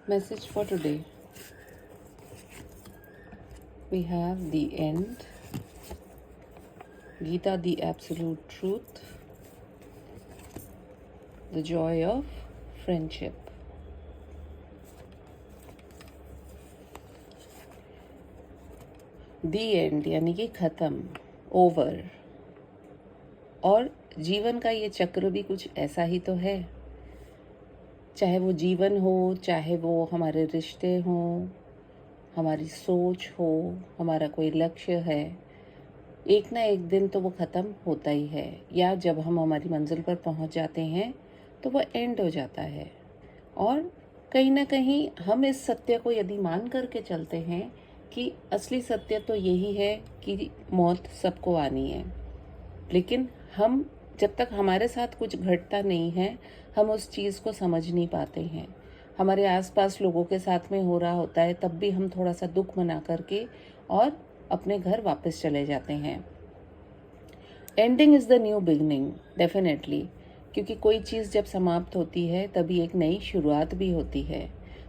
Message for today. We have the end, Gita, the absolute truth, the joy of friendship. The end यानी कि खत्म, over. और जीवन का ये चक्र भी कुछ ऐसा ही तो है, चाहे वो जीवन हो, चाहे वो हमारे रिश्ते हों, हमारी सोच हो, हमारा कोई लक्ष्य है, एक ना एक दिन तो वो ख़त्म होता ही है, या जब हम हमारी मंजिल पर पहुंच जाते हैं तो वो एंड हो जाता है। और कहीं ना कहीं हम इस सत्य को यदि मान करके चलते हैं कि असली सत्य तो यही है कि मौत सबको आनी है, लेकिन हम जब तक हमारे साथ कुछ घटता नहीं है, हम उस चीज़ को समझ नहीं पाते हैं। हमारे आसपास लोगों के साथ में हो रहा होता है, तब भी हम थोड़ा सा दुख मना करके और अपने घर वापस चले जाते हैं। Ending is the new beginning, definitely, क्योंकि कोई चीज़ जब समाप्त होती है तभी एक नई शुरुआत भी होती है।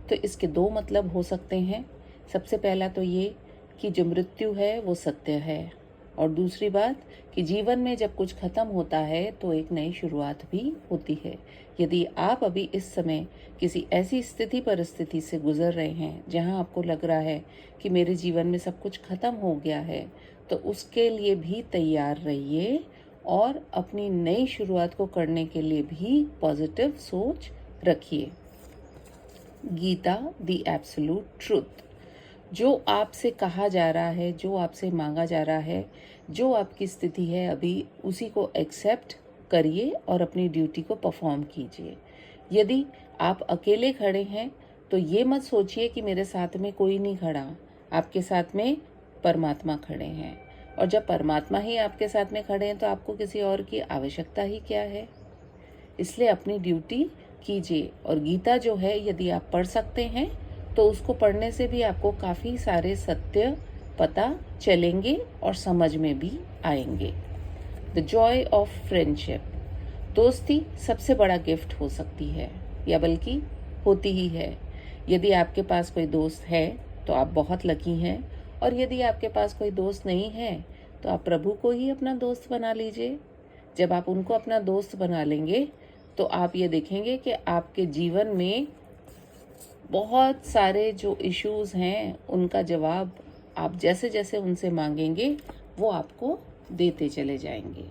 तो इसके दो मतलब हो सकते हैं। सबसे पहला तो ये कि जो मृत्यु है वो सत्य है, और दूसरी बात कि जीवन में जब कुछ खत्म होता है तो एक नई शुरुआत भी होती है। यदि आप अभी इस समय किसी ऐसी स्थिति परिस्थिति से गुजर रहे हैं जहां आपको लग रहा है कि मेरे जीवन में सब कुछ खत्म हो गया है, तो उसके लिए भी तैयार रहिए और अपनी नई शुरुआत को करने के लिए भी पॉजिटिव सोच रखिए। Gita, the absolute truth. जो आपसे कहा जा रहा है, जो आपसे मांगा जा रहा है, जो आपकी स्थिति है अभी, उसी को एक्सेप्ट करिए और अपनी ड्यूटी को परफॉर्म कीजिए। यदि आप अकेले खड़े हैं तो ये मत सोचिए कि मेरे साथ में कोई नहीं खड़ा। आपके साथ में परमात्मा खड़े हैं, और जब परमात्मा ही आपके साथ में खड़े हैं तो आपको किसी और की आवश्यकता ही क्या है। इसलिए अपनी ड्यूटी कीजिए। और गीता जो है, यदि आप पढ़ सकते हैं तो उसको पढ़ने से भी आपको काफ़ी सारे सत्य पता चलेंगे और समझ में भी आएंगे। The Joy of friendship. दोस्ती सबसे बड़ा गिफ्ट हो सकती है, या बल्कि होती ही है। यदि आपके पास कोई दोस्त है तो आप बहुत लकी हैं, और यदि आपके पास कोई दोस्त नहीं है तो आप प्रभु को ही अपना दोस्त बना लीजिए। जब आप उनको अपना दोस्त बना लेंगे तो आप ये देखेंगे कि आपके जीवन में बहुत सारे जो इश्यूज़ हैं उनका जवाब आप जैसे जैसे उनसे मांगेंगे वो आपको देते चले जाएंगे।